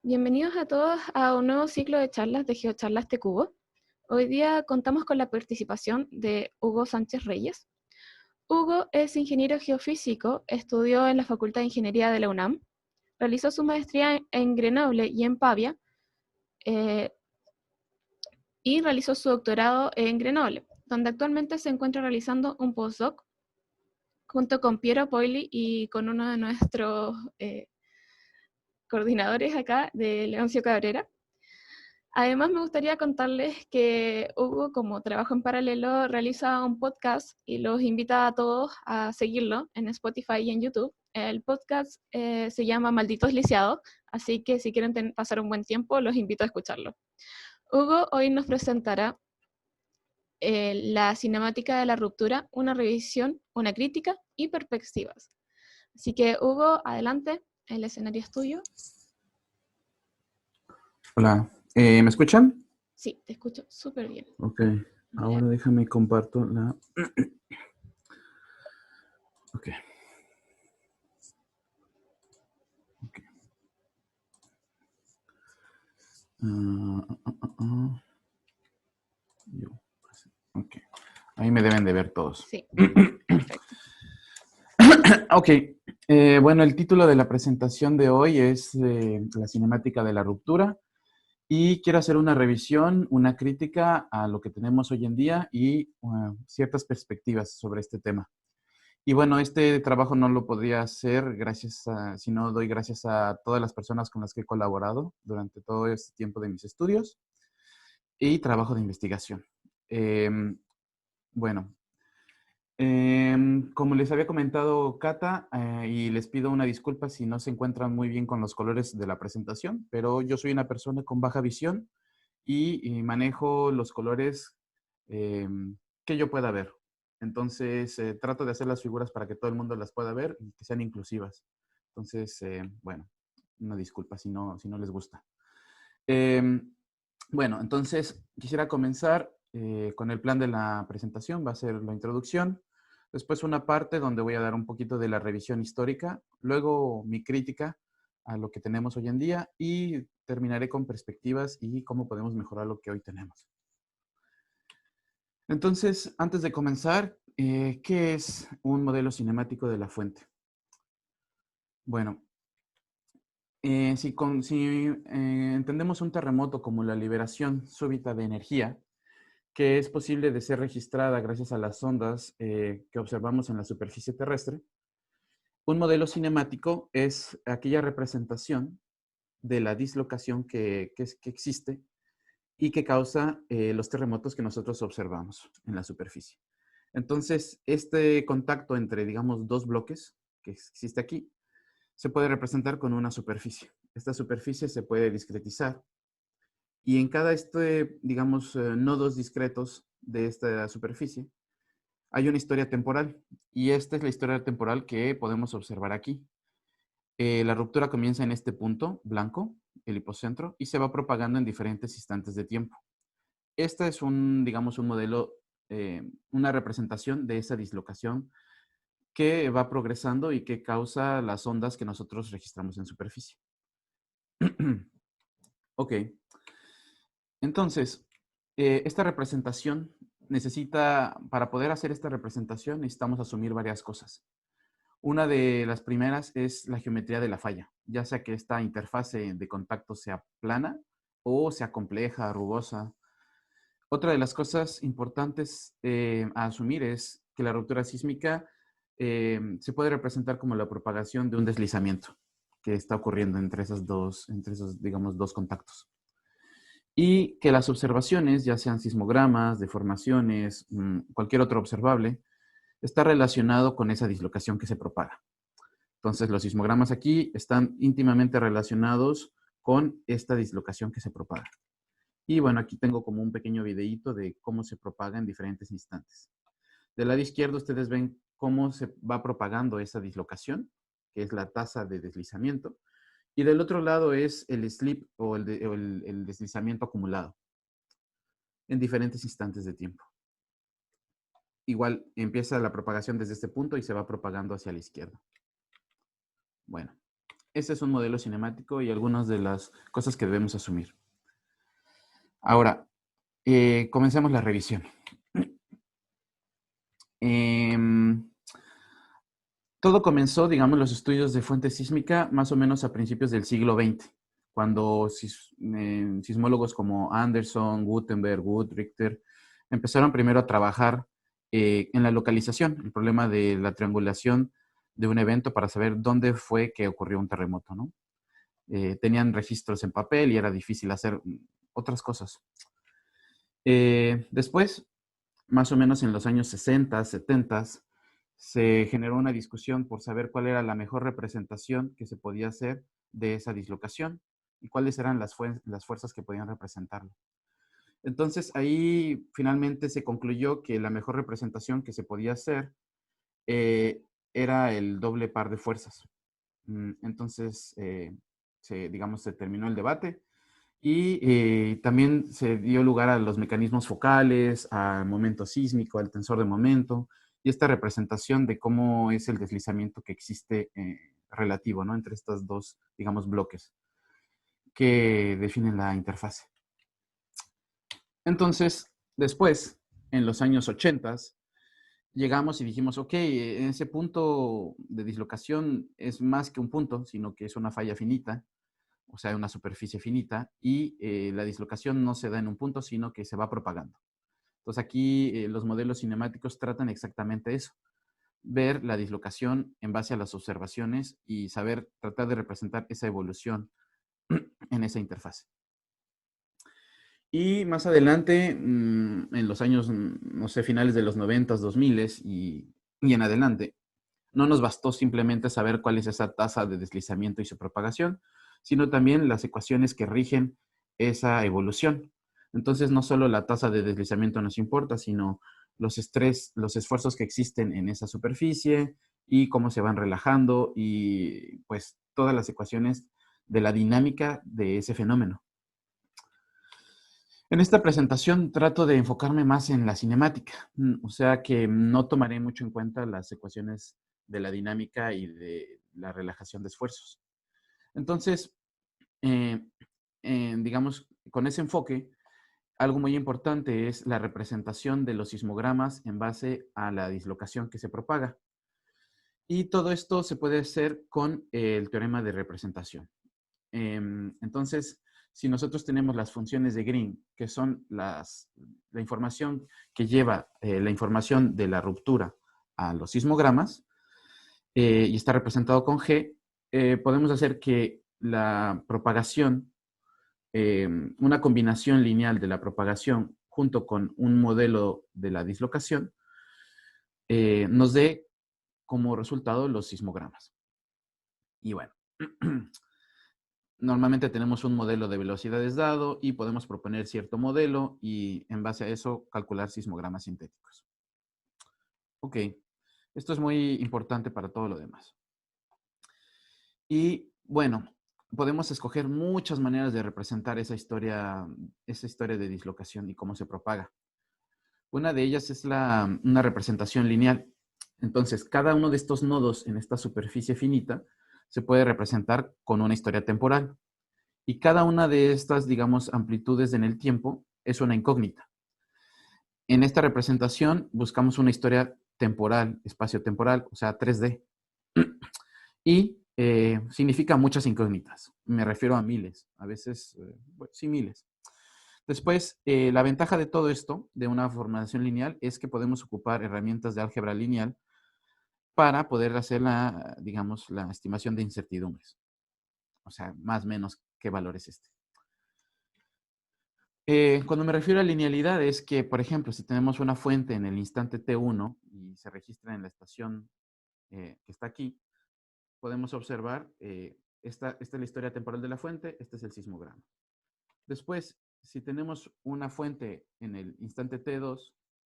Bienvenidos a todos a un nuevo ciclo de charlas de GeoCharlas de Cubo. Hoy día contamos con la participación de Hugo Sánchez Reyes. Hugo es ingeniero geofísico, estudió en la Facultad de Ingeniería de la UNAM, realizó su maestría en Grenoble y en Pavia, y realizó su doctorado en Grenoble, donde actualmente se encuentra realizando un postdoc junto con Piero Poili y con uno de nuestros coordinadores acá, de Leoncio Cabrera. Además, me gustaría contarles que Hugo, como trabajo en paralelo, realiza un podcast y los invita a todos a seguirlo en Spotify y en YouTube. El podcast se llama Malditos Lisiados, así que si quieren pasar un buen tiempo, los invito a escucharlo. Hugo hoy nos presentará la cinemática de la ruptura, una revisión, una crítica y perspectivas. Así que, Hugo, adelante, el escenario es tuyo. Hola, ¿me escuchan? Sí, te escucho súper bien. Ok, ahora déjame comparto la... Ok. Ok. Ok, ahí me deben de ver todos. Sí, perfecto. Ok, bueno, el título de la presentación de hoy es la cinemática de la ruptura y quiero hacer una revisión, una crítica a lo que tenemos hoy en día y ciertas perspectivas sobre este tema. Y bueno, este trabajo no lo podría hacer si no doy gracias a todas las personas con las que he colaborado durante todo este tiempo de mis estudios y trabajo de investigación. Bueno, como les había comentado Cata, y les pido una disculpa si no se encuentran muy bien con los colores de la presentación, pero yo soy una persona con baja visión y manejo los colores que yo pueda ver. Entonces, trato de hacer las figuras para que todo el mundo las pueda ver y que sean inclusivas. Entonces, bueno, una disculpa si no les gusta. Bueno, entonces quisiera comenzar con el plan de la presentación. Va a ser la introducción, después una parte donde voy a dar un poquito de la revisión histórica, luego mi crítica a lo que tenemos hoy en día y terminaré con perspectivas y cómo podemos mejorar lo que hoy tenemos. Entonces, antes de comenzar, ¿qué es un modelo cinemático de la fuente? Bueno, si entendemos un terremoto como la liberación súbita de energía, que es posible de ser registrada gracias a las ondas que observamos en la superficie terrestre, un modelo cinemático es aquella representación de la dislocación que existe y que causa los terremotos que nosotros observamos en la superficie. Entonces, este contacto entre, digamos, dos bloques que existe aquí, se puede representar con una superficie. Esta superficie se puede discretizar y en cada digamos, nodos discretos de esta superficie hay una historia temporal y esta es la historia temporal que podemos observar aquí. La ruptura comienza en este punto blanco, el hipocentro, y se va propagando en diferentes instantes de tiempo. Este es digamos, un modelo, una representación de esa dislocación que va progresando y que causa las ondas que nosotros registramos en superficie. Ok. Entonces, esta representación para poder hacer esta representación, necesitamos asumir varias cosas. Una de las primeras es la geometría de la falla, ya sea que esta interfase de contacto sea plana o sea compleja, rugosa. Otra de las cosas importantes a asumir es que la ruptura sísmica se puede representar como la propagación de un deslizamiento que está ocurriendo entre esos, digamos, dos contactos. Y que las observaciones, ya sean sismogramas, deformaciones, cualquier otro observable, está relacionado con esa dislocación que se propaga. Entonces, los sismogramas aquí están íntimamente relacionados con esta dislocación que se propaga. Y bueno, aquí tengo como un pequeño videíto de cómo se propaga en diferentes instantes. Del lado izquierdo ustedes ven cómo se va propagando esa dislocación, que es la tasa de deslizamiento. Y del otro lado es el slip o el deslizamiento acumulado en diferentes instantes de tiempo. Igual empieza la propagación desde este punto y se va propagando hacia la izquierda. Bueno, ese es un modelo cinemático y algunas de las cosas que debemos asumir. Ahora, comencemos la revisión. Todo comenzó, digamos, los estudios de fuente sísmica más o menos a principios del siglo XX, cuando sismólogos como Anderson, Gutenberg, Wood, Richter empezaron primero a trabajar en la localización, el problema de la triangulación de un evento para saber dónde fue que ocurrió un terremoto, ¿no? Tenían registros en papel y era difícil hacer otras cosas. Después, más o menos en los años 60, 70, se generó una discusión por saber cuál era la mejor representación que se podía hacer de esa dislocación y cuáles eran las fuerzas que podían representarlo. Entonces, ahí finalmente se concluyó que la mejor representación que se podía hacer era el doble par de fuerzas. Entonces, digamos, se terminó el debate y también se dio lugar a los mecanismos focales, al momento sísmico, al tensor de momento y esta representación de cómo es el deslizamiento que existe relativo, ¿no? Entre estos dos, digamos, bloques que definen la interfase. Entonces, después, en los años 80, llegamos y dijimos, ok, en ese punto de dislocación es más que un punto, sino que es una falla finita, o sea, una superficie finita, y la dislocación no se da en un punto, sino que se va propagando. Entonces aquí los modelos cinemáticos tratan exactamente eso, ver la dislocación en base a las observaciones y saber tratar de representar esa evolución en esa interfase. Y más adelante, en los años, no sé, finales de los 90, 2000 y en adelante, no nos bastó simplemente saber cuál es esa tasa de deslizamiento y su propagación, sino también las ecuaciones que rigen esa evolución. Entonces, no solo la tasa de deslizamiento nos importa, sino los esfuerzos que existen en esa superficie y cómo se van relajando y pues todas las ecuaciones de la dinámica de ese fenómeno. En esta presentación trato de enfocarme más en la cinemática, o sea que no tomaré mucho en cuenta las ecuaciones de la dinámica y de la relajación de esfuerzos. Entonces, digamos, con ese enfoque, algo muy importante es la representación de los sismogramas en base a la dislocación que se propaga. Y todo esto se puede hacer con el teorema de representación. Entonces, si nosotros tenemos las funciones de Green, que son la información que lleva la información de la ruptura a los sismogramas, y está representado con G, podemos hacer que la propagación, una combinación lineal de la propagación junto con un modelo de la dislocación, nos dé como resultado los sismogramas. Y bueno, normalmente tenemos un modelo de velocidades dado y podemos proponer cierto modelo y en base a eso calcular sismogramas sintéticos. Ok, esto es muy importante para todo lo demás. Y bueno, podemos escoger muchas maneras de representar esa historia de dislocación y cómo se propaga. Una de ellas es una representación lineal. Entonces, cada uno de estos nodos en esta superficie finita se puede representar con una historia temporal. Y cada una de estas, digamos, amplitudes en el tiempo es una incógnita. En esta representación buscamos una historia temporal, espacio-temporal, o sea, 3D. Y significa muchas incógnitas. Me refiero a miles, a veces, bueno, sí, miles. Después, la ventaja de todo esto, de una formulación lineal, es que podemos ocupar herramientas de álgebra lineal para poder hacer digamos, la estimación de incertidumbres. O sea, más o menos qué valor es este. Cuando me refiero a linealidad es que, por ejemplo, si tenemos una fuente en el instante T1 y se registra en la estación que está aquí, podemos observar, esta es la historia temporal de la fuente, este es el sismograma. Después, si tenemos una fuente en el instante T2,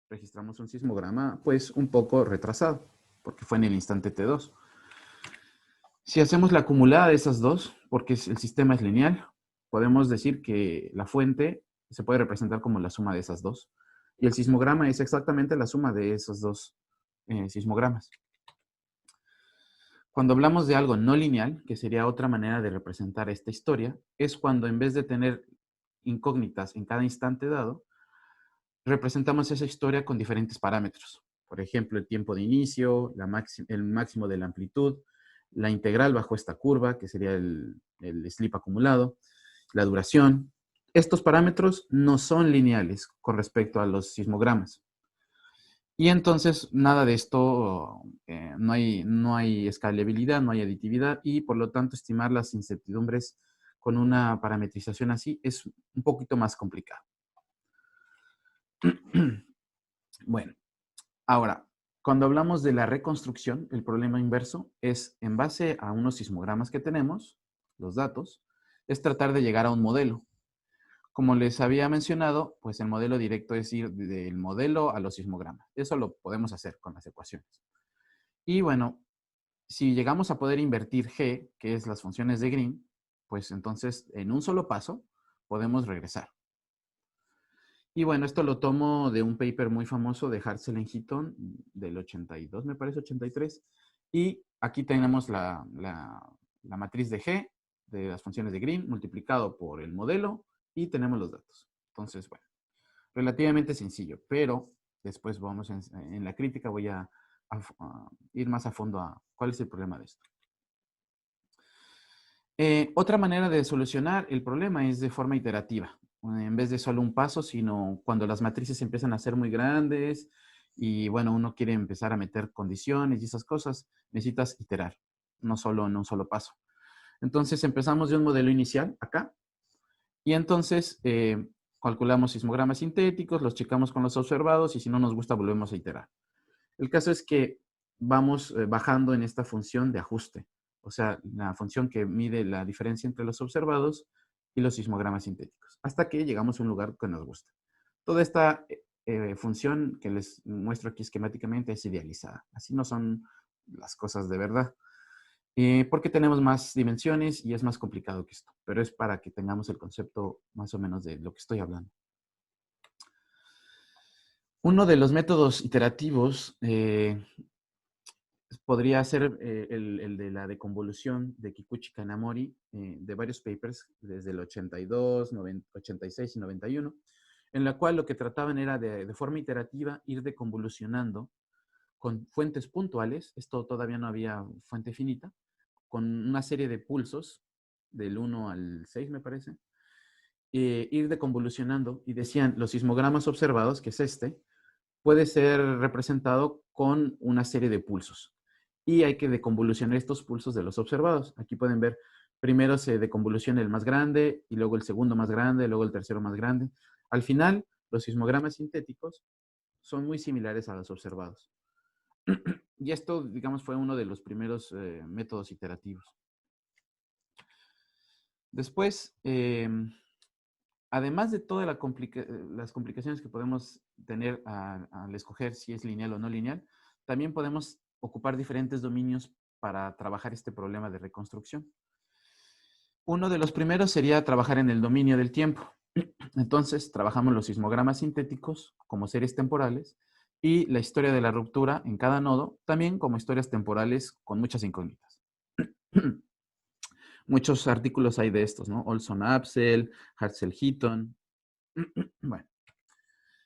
registramos un sismograma, pues un poco retrasado, porque fue en el instante T2. Si hacemos la acumulada de esas dos, porque el sistema es lineal, podemos decir que la fuente se puede representar como la suma de esas dos. Y el sismograma es exactamente la suma de esos dos sismogramas. Cuando hablamos de algo no lineal, que sería otra manera de representar esta historia, es cuando en vez de tener incógnitas en cada instante dado, representamos esa historia con diferentes parámetros. Por ejemplo, el tiempo de inicio, el máximo de la amplitud, la integral bajo esta curva, que sería el slip acumulado, la duración. Estos parámetros no son lineales con respecto a los sismogramas. Y entonces, nada de esto, no hay escalabilidad, no hay aditividad, y por lo tanto, estimar las incertidumbres con una parametrización así es un poquito más complicado. Bueno, ahora, cuando hablamos de la reconstrucción, el problema inverso es, en base a unos sismogramas que tenemos, los datos, es tratar de llegar a un modelo. Como les había mencionado, pues el modelo directo es ir del modelo a los sismogramas. Eso lo podemos hacer con las ecuaciones. Y bueno, si llegamos a poder invertir G, que es las funciones de Green, pues entonces en un solo paso podemos regresar. Y bueno, esto lo tomo de un paper muy famoso de Hartzell and Heaton del 82, me parece, 83. Y aquí tenemos la matriz de G de las funciones de Green multiplicado por el modelo y tenemos los datos. Entonces, bueno, relativamente sencillo, pero después vamos en la crítica voy a ir más a fondo a cuál es el problema de esto. Otra manera de solucionar el problema es de forma iterativa, en vez de solo un paso, sino cuando las matrices empiezan a ser muy grandes y bueno, uno quiere empezar a meter condiciones y esas cosas, necesitas iterar, no solo en un solo paso. Entonces empezamos de un modelo inicial acá y entonces calculamos sismogramas sintéticos, los checamos con los observados y si no nos gusta volvemos a iterar. El caso es que vamos bajando en esta función de ajuste, o sea, la función que mide la diferencia entre los observados y los sismogramas sintéticos, hasta que llegamos a un lugar que nos gusta. Toda esta función que les muestro aquí esquemáticamente es idealizada. Así no son las cosas de verdad, porque tenemos más dimensiones y es más complicado que esto, pero es para que tengamos el concepto más o menos de lo que estoy hablando. Uno de los métodos iterativos podría ser el de la deconvolución de Kikuchi Kanamori, de varios papers desde el 82, 86 y 91, en la cual lo que trataban era de forma iterativa ir deconvolucionando con fuentes puntuales, esto todavía no había fuente finita, con una serie de pulsos, del 1 al 6 me parece, ir deconvolucionando y decían los sismogramas observados, que es este, puede ser representado con una serie de pulsos. Y hay que deconvolucionar estos pulsos de los observados. Aquí pueden ver, primero se deconvoluciona el más grande, y luego el segundo más grande, luego el tercero más grande. Al final, los sismogramas sintéticos son muy similares a los observados. Y esto, digamos, fue uno de los primeros métodos iterativos. Después, además de todas las complicaciones que podemos tener al escoger si es lineal o no lineal, también podemos ocupar diferentes dominios para trabajar este problema de reconstrucción. Uno de los primeros sería trabajar en el dominio del tiempo. Entonces, trabajamos los sismogramas sintéticos como series temporales y la historia de la ruptura en cada nodo también como historias temporales con muchas incógnitas. Muchos artículos hay de estos, ¿no? Olson-Apsel, Hartzell-Heaton. Bueno,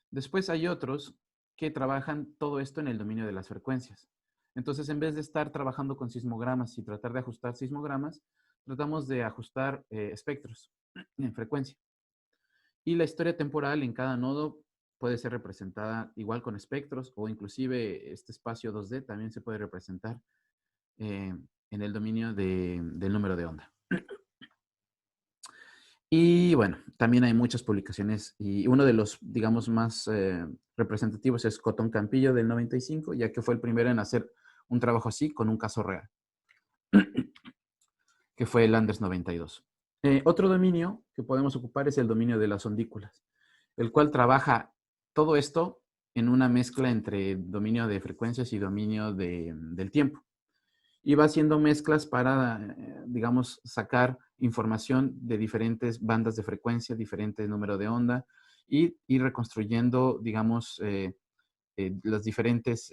después hay otros que trabajan todo esto en el dominio de las frecuencias. Entonces, en vez de estar trabajando con sismogramas y tratar de ajustar sismogramas, tratamos de ajustar espectros en frecuencia. Y la historia temporal en cada nodo puede ser representada igual con espectros o inclusive este espacio 2D también se puede representar en el dominio del número de onda. Y bueno, también hay muchas publicaciones y uno de los, digamos, más representativos es Cotton Campillo del 95, ya que fue el primero en hacer un trabajo así con un caso real, que fue el Anders 92. Otro dominio que podemos ocupar es el dominio de las ondículas, el cual trabaja todo esto en una mezcla entre dominio de frecuencias y dominio del tiempo. Y va haciendo mezclas para, digamos, sacar información de diferentes bandas de frecuencia, diferentes números de onda, y ir reconstruyendo, digamos, las diferentes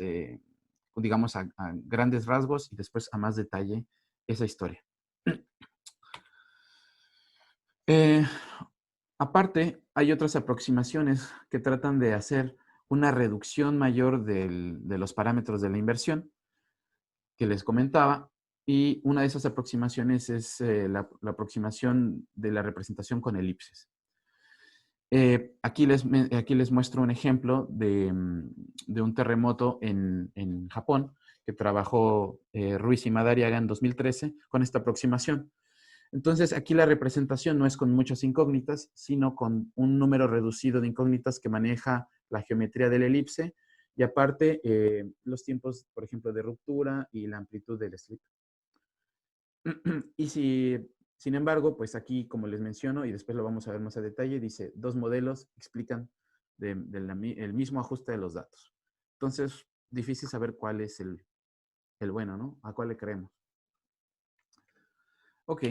digamos, a grandes rasgos y después a más detalle esa historia. Eh, Aparte, hay otras aproximaciones que tratan de hacer una reducción mayor de los parámetros de la inversión que les comentaba, y una de esas aproximaciones es la aproximación de la representación con elipses. Aquí les muestro un ejemplo de un terremoto en Japón que trabajó Ruiz y Madariaga en 2013 con esta aproximación. Entonces, aquí la representación no es con muchas incógnitas, sino con un número reducido de incógnitas que maneja la geometría del elipse y aparte los tiempos, por ejemplo, de ruptura y la amplitud del slip. Y sin embargo, pues aquí, como les menciono, y después lo vamos a ver más a detalle, dice, dos modelos explican el mismo ajuste de los datos. Entonces, difícil saber cuál es el bueno, ¿no? ¿A cuál le creemos? Ok,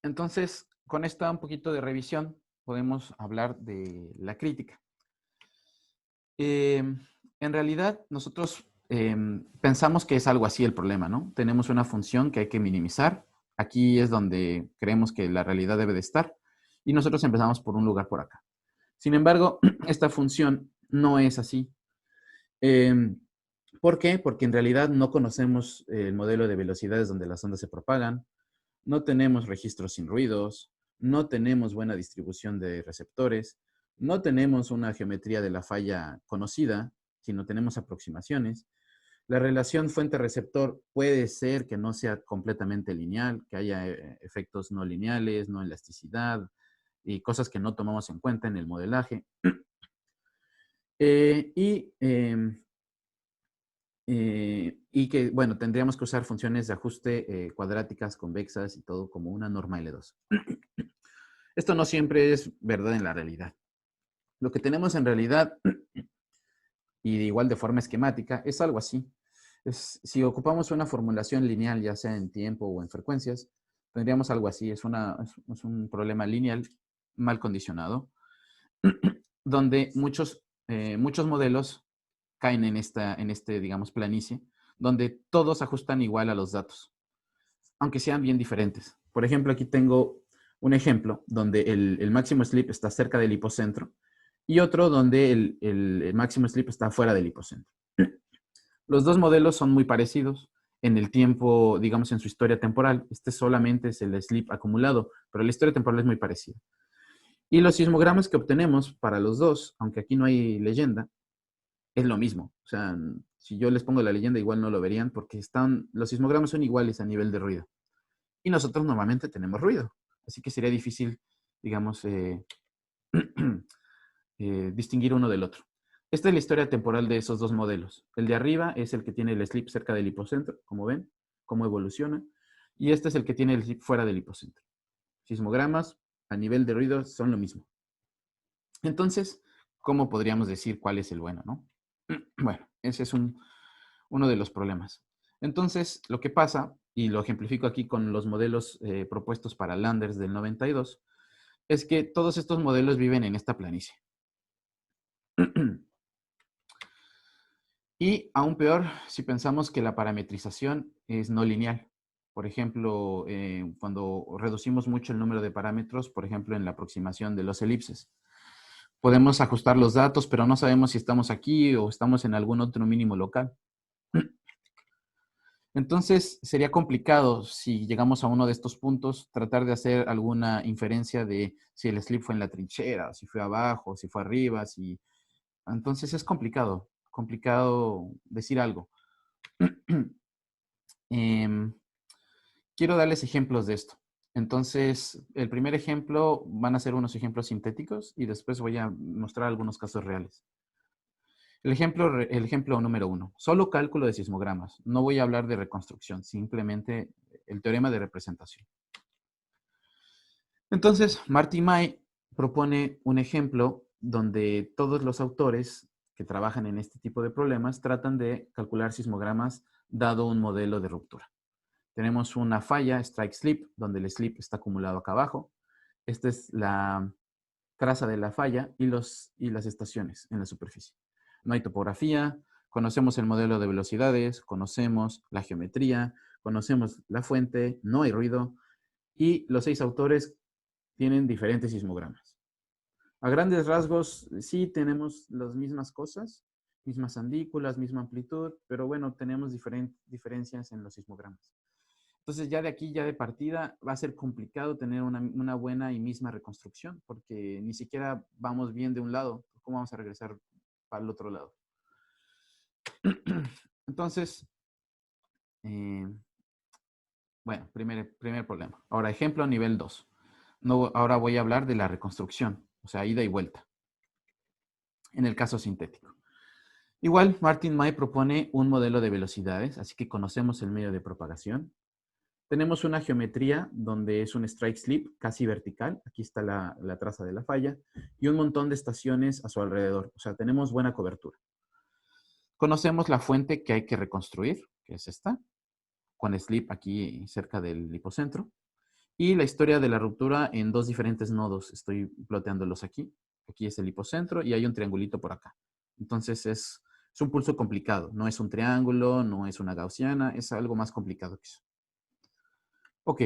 entonces, con esta un poquito de revisión, podemos hablar de la crítica. En realidad, nosotros pensamos que es algo así el problema, ¿no? Tenemos una función que hay que minimizar. Aquí es donde creemos que la realidad debe de estar. Y nosotros empezamos por un lugar por acá. Sin embargo, esta función no es así. ¿Por qué? Porque en realidad no conocemos el modelo de velocidades donde las ondas se propagan. No tenemos registros sin ruidos, no tenemos buena distribución de receptores, no tenemos una geometría de la falla conocida, sino tenemos aproximaciones. La relación fuente-receptor puede ser que no sea completamente lineal, que haya efectos no lineales, no elasticidad y cosas que no tomamos en cuenta en el modelaje. Y que, bueno, tendríamos que usar funciones de ajuste cuadráticas, convexas y todo como una norma L2. Esto no siempre es verdad en la realidad. Lo que tenemos en realidad, y de igual de forma esquemática, es algo así. Si ocupamos una formulación lineal, ya sea en tiempo o en frecuencias, tendríamos algo así. Es un problema lineal mal condicionado, donde muchos modelos caen digamos, planicie, donde todos ajustan igual a los datos, aunque sean bien diferentes. Por ejemplo, aquí tengo un ejemplo donde el máximo slip está cerca del hipocentro y otro donde el máximo slip está fuera del hipocentro. Los dos modelos son muy parecidos en el tiempo, digamos, en su historia temporal. Este solamente es el slip acumulado, pero la historia temporal es muy parecida. Y los sismogramas que obtenemos para los dos, aunque aquí no hay leyenda, es lo mismo. O sea, si yo les pongo la leyenda, igual no lo verían porque los sismogramas son iguales a nivel de ruido. Y nosotros normalmente tenemos ruido. Así que sería difícil, digamos, distinguir uno del otro. Esta es la historia temporal de esos dos modelos. El de arriba es el que tiene el slip cerca del hipocentro, como ven, cómo evoluciona. Y este es el que tiene el slip fuera del hipocentro. Sismogramas a nivel de ruido son lo mismo. Entonces, ¿cómo podríamos decir cuál es el bueno, no? Bueno, ese es uno de los problemas. Entonces, lo que pasa, y lo ejemplifico aquí con los modelos propuestos para Landers del 92, es que todos estos modelos viven en esta planicie. Y aún peor, si pensamos que la parametrización es no lineal. Por ejemplo, cuando reducimos mucho el número de parámetros, por ejemplo, en la aproximación de los elipses. Podemos ajustar los datos, pero no sabemos si estamos aquí o estamos en algún otro mínimo local. Entonces, sería complicado si llegamos a uno de estos puntos, tratar de hacer alguna inferencia de si el slip fue en la trinchera, si fue abajo, si fue arriba, si... Entonces es complicado decir algo. Quiero darles ejemplos de esto. Entonces, el primer ejemplo van a ser unos ejemplos sintéticos y después voy a mostrar algunos casos reales. El ejemplo número 1. Solo cálculo de sismogramas. No voy a hablar de reconstrucción, simplemente el teorema de representación. Entonces, Marty May propone un ejemplo donde todos los autores que trabajan en este tipo de problemas tratan de calcular sismogramas dado un modelo de ruptura. Tenemos una falla, strike slip, donde el slip está acumulado acá abajo. Esta es la traza de la falla y las estaciones en la superficie. No hay topografía, Conocemos el modelo de velocidades, conocemos la geometría, conocemos la fuente, no hay ruido, y los 6 autores tienen diferentes sismogramas. A grandes rasgos, sí tenemos las mismas cosas, mismas andículas, misma amplitud, pero bueno, tenemos diferencias en los sismogramas. Entonces ya de aquí, ya de partida, va a ser complicado tener una buena y misma reconstrucción, porque ni siquiera vamos bien de un lado. ¿Cómo vamos a regresar para el otro lado? Entonces, bueno, primer problema. Ahora, ejemplo nivel 2. No, ahora voy a hablar de la reconstrucción, o sea, ida y vuelta, en el caso sintético. Igual, Martin May propone un modelo de velocidades, así que conocemos el medio de propagación. Tenemos una geometría donde es un strike slip casi vertical, aquí está la traza de la falla, y un montón de estaciones a su alrededor, o sea, tenemos buena cobertura. Conocemos la fuente que hay que reconstruir, que es esta, con slip aquí cerca del hipocentro. Y la historia de la ruptura en 2 diferentes nodos. Estoy ploteándolos aquí. Aquí es el hipocentro y hay un triangulito por acá. Entonces es un pulso complicado. No es un triángulo, no es una gaussiana, es algo más complicado que eso. Ok.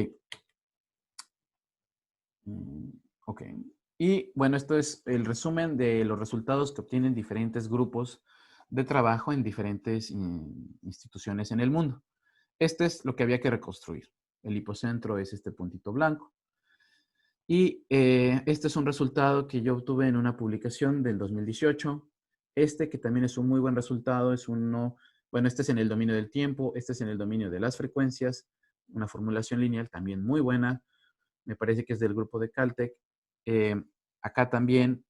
Ok. Y bueno, esto es el resumen de los resultados que obtienen diferentes grupos de trabajo en diferentes instituciones en el mundo. Este es lo que había que reconstruir. El hipocentro es este puntito blanco. Y este es un resultado que yo obtuve en una publicación del 2018. Este, que también es un muy buen resultado, es uno, bueno, este es en el dominio del tiempo, este es en el dominio de las frecuencias, una formulación lineal también muy buena, me parece que es del grupo de Caltech. Eh, Acá también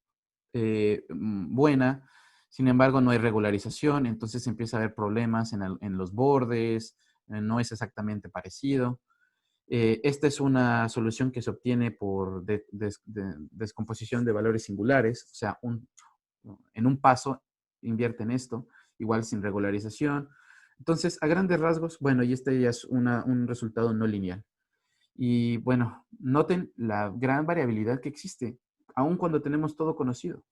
buena, sin embargo no hay regularización, entonces empieza a haber problemas en los bordes, no es exactamente parecido. Esta es una solución que se obtiene por descomposición de valores singulares, o sea, en un paso invierten esto, igual sin regularización. Entonces, a grandes rasgos, bueno, y este ya es un resultado no lineal. Y bueno, noten la gran variabilidad que existe, aun cuando tenemos todo conocido.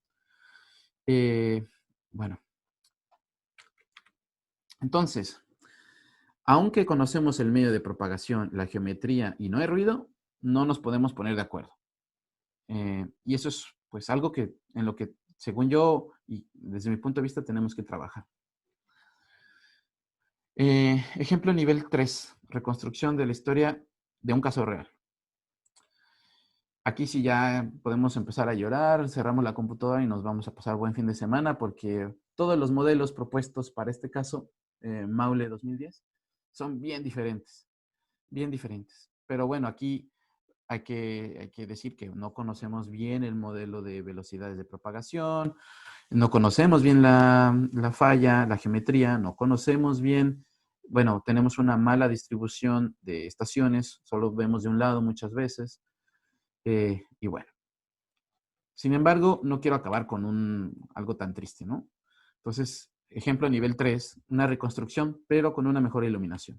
Bueno, entonces, aunque conocemos el medio de propagación, la geometría y no hay ruido, no nos podemos poner de acuerdo. Y eso es pues algo en lo que, según yo, y desde mi punto de vista, tenemos que trabajar. Ejemplo nivel 3, reconstrucción de la historia de un caso real. Aquí sí ya podemos empezar a llorar, cerramos la computadora y nos vamos a pasar buen fin de semana porque todos los modelos propuestos para este caso, Maule 2010, son bien diferentes, bien diferentes. Pero bueno, aquí hay que decir que no conocemos bien el modelo de velocidades de propagación, no conocemos bien la falla, la geometría, no conocemos bien, bueno, tenemos una mala distribución de estaciones, solo vemos de un lado muchas veces, y bueno. Sin embargo, no quiero acabar con algo tan triste, ¿no? Entonces, ejemplo nivel 3, una reconstrucción, pero con una mejor iluminación.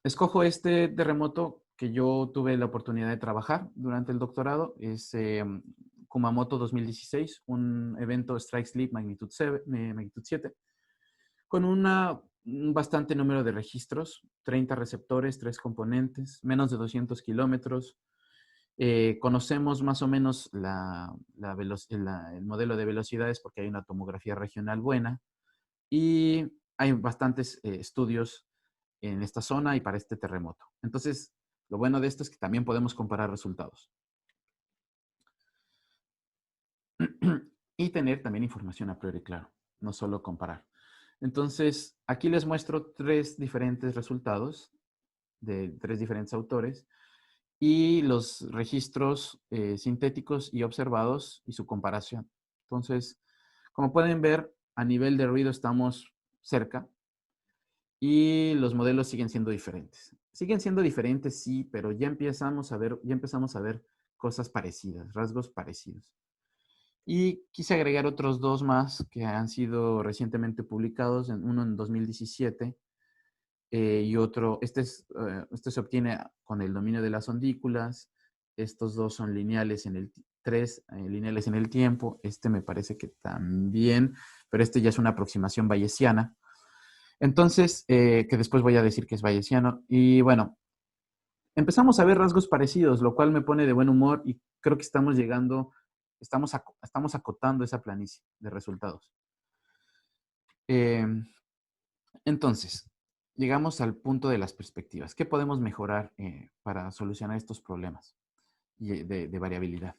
Escojo este terremoto que yo tuve la oportunidad de trabajar durante el doctorado. Es Kumamoto 2016, un evento Strike Slip magnitud 7, con un bastante número de registros, 30 receptores, 3 componentes, menos de 200 kilómetros. Conocemos más o menos el modelo de velocidades porque hay una tomografía regional buena y hay bastantes estudios en esta zona y para este terremoto. Entonces, lo bueno de esto es que también podemos comparar resultados. Y tener también información a priori, claro, no solo comparar. Entonces, aquí les muestro 3 diferentes resultados de 3 diferentes autores y los registros sintéticos y observados y su comparación. Entonces, como pueden ver, a nivel de ruido estamos cerca y los modelos siguen siendo diferentes. Siguen siendo diferentes, sí, pero ya empezamos a ver cosas parecidas, rasgos parecidos. Y quise agregar otros 2 más que han sido recientemente publicados, uno en 2017 y otro, este se obtiene con el dominio de las ondículas. Estos 2 son lineales 3 lineales en el tiempo. Este me parece que también, pero este ya es una aproximación bayesiana. Entonces, que después voy a decir que es bayesiano. Y bueno, empezamos a ver rasgos parecidos, lo cual me pone de buen humor y creo que estamos llegando, estamos acotando esa planicie de resultados. Eh, entonces, llegamos al punto de las perspectivas. ¿Qué podemos mejorar para solucionar estos problemas de variabilidad?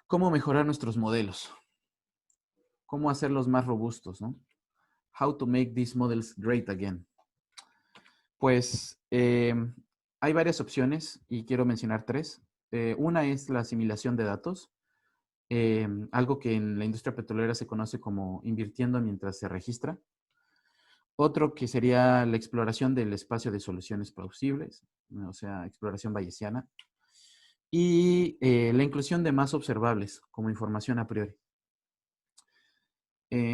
¿Cómo mejorar nuestros modelos? ¿Cómo hacerlos más robustos, no? How to make these models great again. Pues hay varias opciones y quiero mencionar 3. Una es la asimilación de datos, algo que en la industria petrolera se conoce como invirtiendo mientras se registra. Otro que sería la exploración del espacio de soluciones plausibles, o sea, exploración bayesiana. Y la inclusión de más observables como información a priori.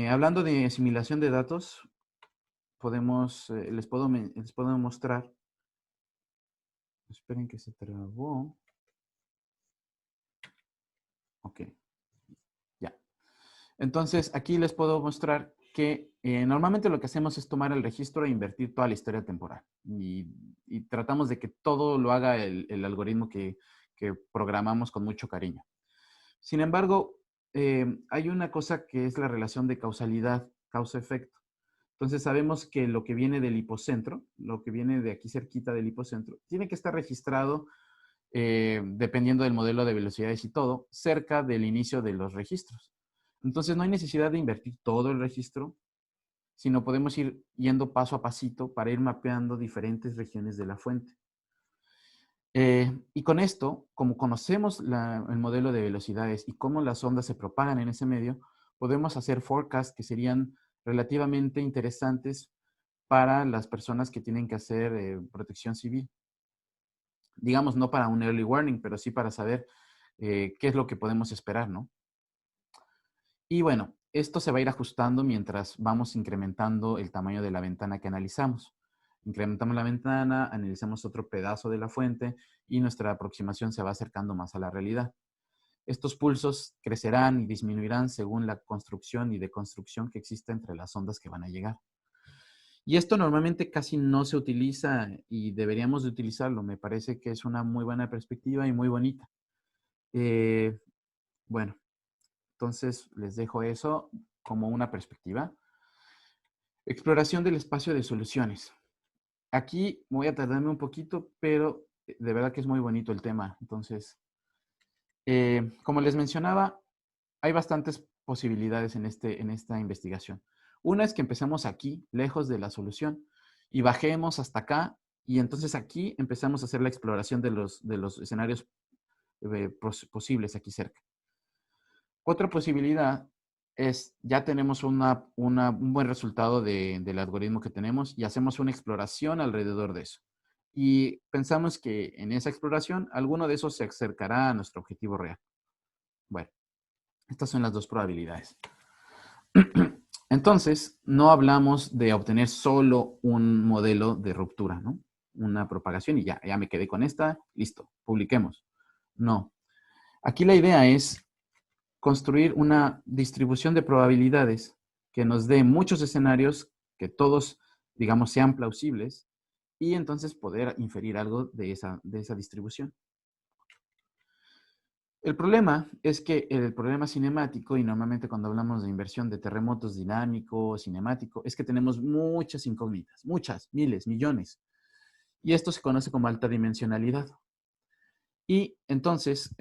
Hablando de asimilación de datos, les puedo mostrar. Esperen que se trabó. Ok, ya. Entonces, aquí les puedo mostrar que normalmente lo que hacemos es tomar el registro e invertir toda la historia temporal. Y tratamos de que todo lo haga el algoritmo que programamos con mucho cariño. Sin embargo, hay una cosa que es la relación de causalidad, causa-efecto. Entonces sabemos que lo que viene del hipocentro, lo que viene de aquí cerquita del hipocentro, tiene que estar registrado, dependiendo del modelo de velocidades y todo, cerca del inicio de los registros. Entonces no hay necesidad de invertir todo el registro, sino podemos ir yendo paso a pasito para ir mapeando diferentes regiones de la fuente. Y con esto, como conocemos el modelo de velocidades y cómo las ondas se propagan en ese medio, podemos hacer forecasts que serían relativamente interesantes para las personas que tienen que hacer protección civil. Digamos, no para un early warning, pero sí para saber qué es lo que podemos esperar, ¿no? Y bueno, esto se va a ir ajustando mientras vamos incrementando el tamaño de la ventana que analizamos. Incrementamos la ventana, analizamos otro pedazo de la fuente y nuestra aproximación se va acercando más a la realidad. Estos pulsos crecerán y disminuirán según la construcción y deconstrucción que exista entre las ondas que van a llegar. Y esto normalmente casi no se utiliza y deberíamos de utilizarlo. Me parece que es una muy buena perspectiva y muy bonita. Bueno, entonces les dejo eso como una perspectiva. Exploración del espacio de soluciones. Aquí voy a tardarme un poquito, pero de verdad que es muy bonito el tema. Entonces, como les mencionaba, hay bastantes posibilidades en esta investigación. Una es que empecemos aquí, lejos de la solución, y bajemos hasta acá, y entonces aquí empezamos a hacer la exploración de los escenarios posibles aquí cerca. Otra posibilidad es, ya tenemos un buen resultado del algoritmo que tenemos y hacemos una exploración alrededor de eso. Y pensamos que en esa exploración, alguno de esos se acercará a nuestro objetivo real. Bueno, estas son las dos probabilidades. Entonces, no hablamos de obtener solo un modelo de ruptura, ¿no? Una propagación y ya me quedé con esta, listo, publiquemos. No. Aquí la idea es construir una distribución de probabilidades que nos dé muchos escenarios que todos, digamos, sean plausibles y entonces poder inferir algo de esa distribución. El problema es que el problema cinemático, y normalmente cuando hablamos de inversión de terremotos dinámico, cinemático, es que tenemos muchas incógnitas, muchas, miles, millones. Y esto se conoce como alta dimensionalidad. Y entonces,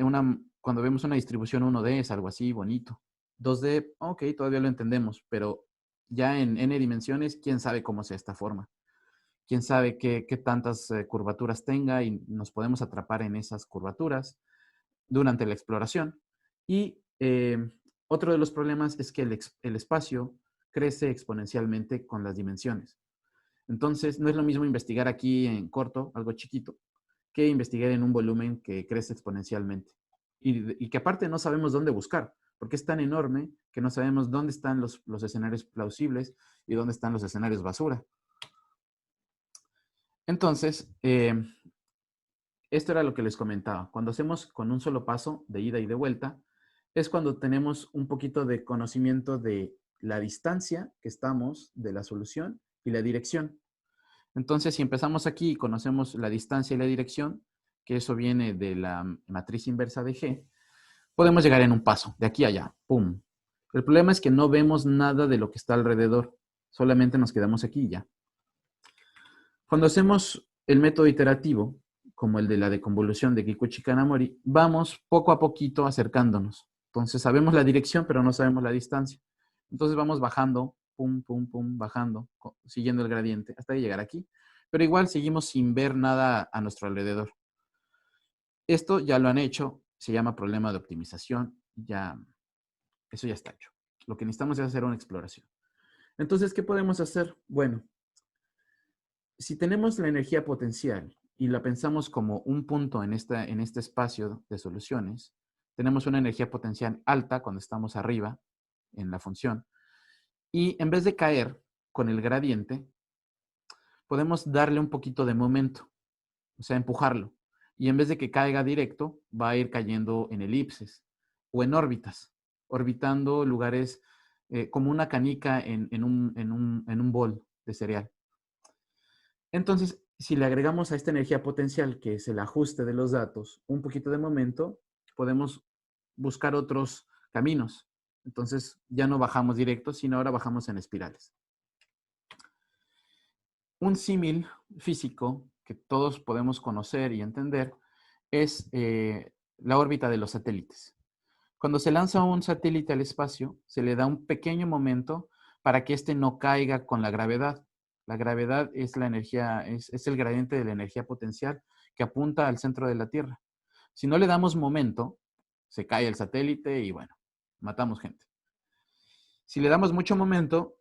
cuando vemos una distribución 1D es algo así bonito. 2D, ok, todavía lo entendemos, pero ya en n dimensiones, quién sabe cómo sea esta forma. Quién sabe qué tantas curvaturas tenga y nos podemos atrapar en esas curvaturas durante la exploración. Y otro de los problemas es que el espacio crece exponencialmente con las dimensiones. Entonces, no es lo mismo investigar aquí en corto, algo chiquito, que investigar en un volumen que crece exponencialmente. Y que aparte no sabemos dónde buscar, porque es tan enorme que no sabemos dónde están los escenarios plausibles y dónde están los escenarios basura. Entonces, esto era lo que les comentaba. Cuando hacemos con un solo paso de ida y de vuelta, es cuando tenemos un poquito de conocimiento de la distancia que estamos de la solución y la dirección. Entonces, si empezamos aquí y conocemos la distancia y la dirección, que eso viene de la matriz inversa de G, podemos llegar en un paso, de aquí a allá, ¡pum! El problema es que no vemos nada de lo que está alrededor, solamente nos quedamos aquí y ya. Cuando hacemos el método iterativo, como el de la deconvolución de Kikuchi Kanamori, vamos poco a poquito acercándonos. Entonces sabemos la dirección, pero no sabemos la distancia. Entonces vamos bajando, pum, pum, pum, bajando, siguiendo el gradiente, hasta llegar aquí. Pero igual seguimos sin ver nada a nuestro alrededor. Esto ya lo han hecho, se llama problema de optimización, eso ya está hecho. Lo que necesitamos es hacer una exploración. Entonces, ¿qué podemos hacer? Bueno, si tenemos la energía potencial y la pensamos como un punto en este espacio de soluciones, tenemos una energía potencial alta cuando estamos arriba en la función, y en vez de caer con el gradiente, podemos darle un poquito de momento, o sea, empujarlo. Y en vez de que caiga directo, va a ir cayendo en elipses o en órbitas, orbitando lugares como una canica en un bol de cereal. Entonces, si le agregamos a esta energía potencial, que es el ajuste de los datos, un poquito de momento, podemos buscar otros caminos. Entonces, ya no bajamos directo, sino ahora bajamos en espirales. Un símil físico que todos podemos conocer y entender es la órbita de los satélites. Cuando se lanza un satélite al espacio, se le da un pequeño momento para que éste no caiga con la gravedad. La gravedad es la energía, es el gradiente de la energía potencial que apunta al centro de la Tierra. Si no le damos momento, se cae el satélite y bueno, matamos gente. Si le damos mucho momento,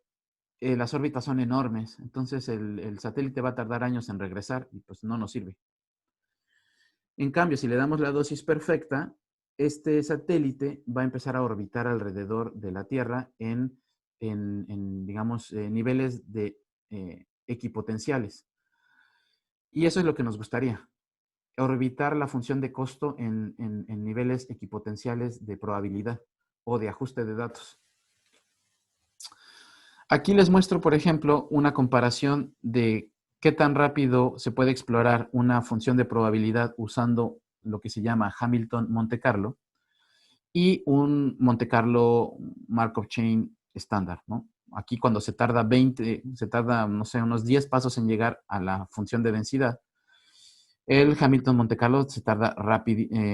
las órbitas son enormes, entonces el satélite va a tardar años en regresar y pues no nos sirve. En cambio, si le damos la dosis perfecta, este satélite va a empezar a orbitar alrededor de la Tierra en digamos, niveles de equipotenciales. Y eso es lo que nos gustaría, orbitar la función de costo en niveles equipotenciales de probabilidad o de ajuste de datos. Aquí les muestro, por ejemplo, una comparación de qué tan rápido se puede explorar una función de probabilidad usando lo que se llama Hamilton Monte Carlo y un Monte Carlo Markov Chain estándar, ¿no? Aquí cuando se tarda, no sé, unos 10 pasos en llegar a la función de densidad, el Hamilton Monte Carlo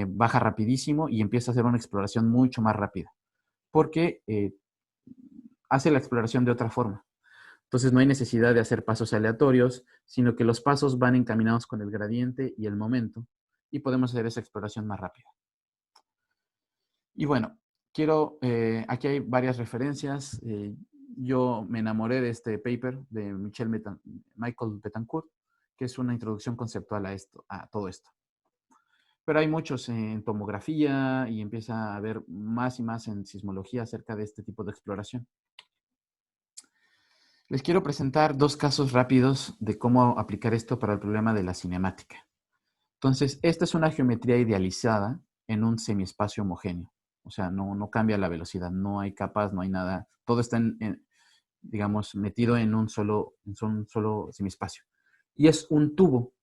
baja rapidísimo y empieza a hacer una exploración mucho más rápida, porque hace la exploración de otra forma. Entonces no hay necesidad de hacer pasos aleatorios, sino que los pasos van encaminados con el gradiente y el momento, y podemos hacer esa exploración más rápida. Y bueno, aquí hay varias referencias. Yo me enamoré de este paper de Michael Betancourt, que es una introducción conceptual a todo esto. Pero hay muchos en tomografía y empieza a haber más y más en sismología acerca de este tipo de exploración. Les quiero presentar dos casos rápidos de cómo aplicar esto para el problema de la cinemática. Entonces, esta es una geometría idealizada en un semiespacio homogéneo. O sea, no cambia la velocidad, no hay capas, no hay nada. Todo está, digamos, metido en un solo semiespacio. Y es un tubo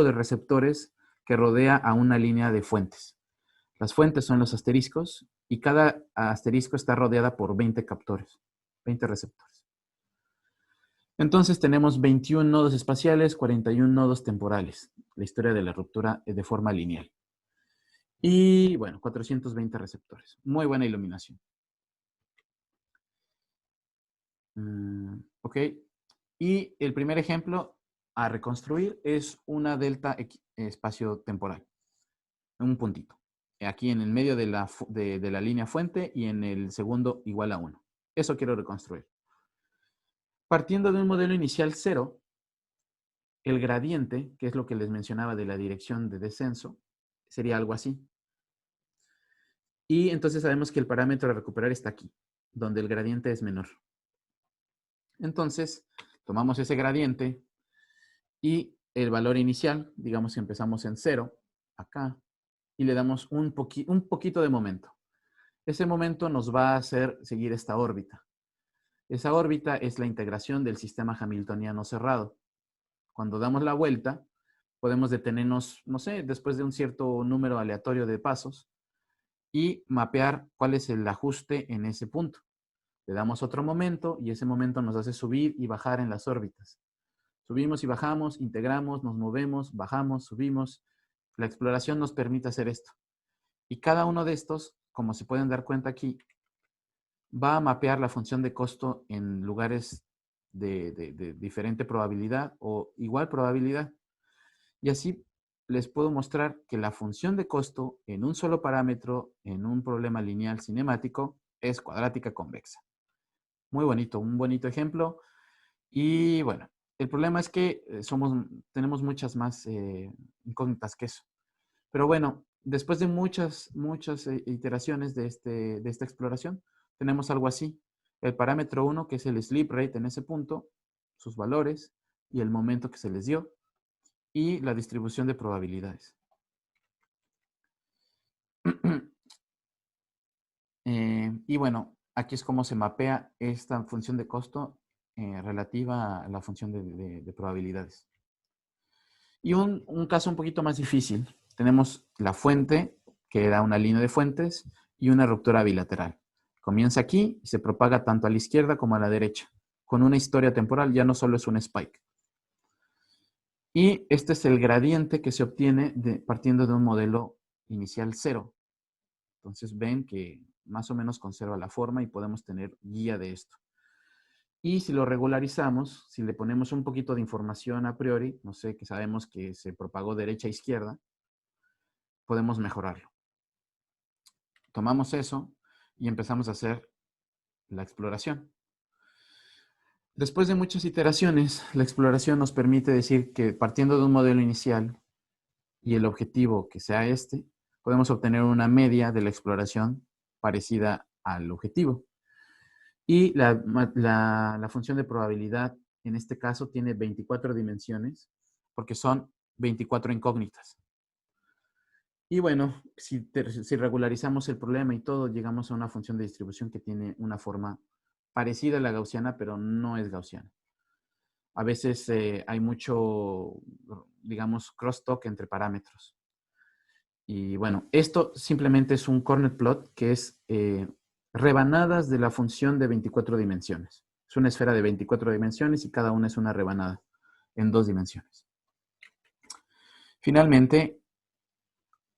de receptores que rodea a una línea de fuentes. Las fuentes son los asteriscos y cada asterisco está rodeada por 20 captores, 20 receptores. Entonces tenemos 21 nodos espaciales, 41 nodos temporales. La historia de la ruptura de forma lineal. Y bueno, 420 receptores. Muy buena iluminación. Ok. Y el primer ejemplo a reconstruir es una delta espacio-temporal. Un puntito. Aquí en el medio de la línea fuente y en el segundo igual a 1. Eso quiero reconstruir. Partiendo de un modelo inicial 0, el gradiente, que es lo que les mencionaba de la dirección de descenso, sería algo así. Y entonces sabemos que el parámetro a recuperar está aquí, donde el gradiente es menor. Entonces, tomamos ese gradiente y el valor inicial, digamos que empezamos en 0, acá, y le damos un poquito de momento. Ese momento nos va a hacer seguir esta órbita. Esa órbita es la integración del sistema hamiltoniano cerrado. Cuando damos la vuelta, podemos detenernos, no sé, después de un cierto número aleatorio de pasos y mapear cuál es el ajuste en ese punto. Le damos otro momento y ese momento nos hace subir y bajar en las órbitas. Subimos y bajamos, integramos, nos movemos, bajamos, subimos. La exploración nos permite hacer esto. Y cada uno de estos, como se pueden dar cuenta aquí, va a mapear la función de costo en lugares de diferente probabilidad o igual probabilidad. Y así les puedo mostrar que la función de costo en un solo parámetro, en un problema lineal cinemático, es cuadrática convexa. Muy bonito, un bonito ejemplo. Y bueno, el problema es que tenemos muchas más incógnitas que eso. Pero bueno, después de muchas iteraciones de esta exploración, tenemos algo así. El parámetro 1, que es el sleep rate en ese punto, sus valores y el momento que se les dio, y la distribución de probabilidades. Y bueno, aquí es como se mapea esta función de costo relativa a la función de probabilidades. Y un caso un poquito más difícil. Tenemos la fuente, que era una línea de fuentes, y una ruptura bilateral. Comienza aquí y se propaga tanto a la izquierda como a la derecha, con una historia temporal, ya no solo es un spike. Y este es el gradiente que se obtiene partiendo de un modelo inicial 0. Entonces ven que más o menos conserva la forma y podemos tener guía de esto. Y si lo regularizamos, si le ponemos un poquito de información a priori, no sé, que sabemos que se propagó derecha a izquierda, podemos mejorarlo. Tomamos eso y empezamos a hacer la exploración. Después de muchas iteraciones, la exploración nos permite decir que partiendo de un modelo inicial y el objetivo que sea este, podemos obtener una media de la exploración parecida al objetivo. Y la función de probabilidad, en este caso, tiene 24 dimensiones, porque son 24 incógnitas. Y bueno, si regularizamos el problema y todo, llegamos a una función de distribución que tiene una forma parecida a la gaussiana, pero no es gaussiana. A veces hay mucho, digamos, crosstalk entre parámetros. Y bueno, esto simplemente es un corner plot que es rebanadas de la función de 24 dimensiones. Es una esfera de 24 dimensiones y cada una es una rebanada en 2 dimensiones. Finalmente,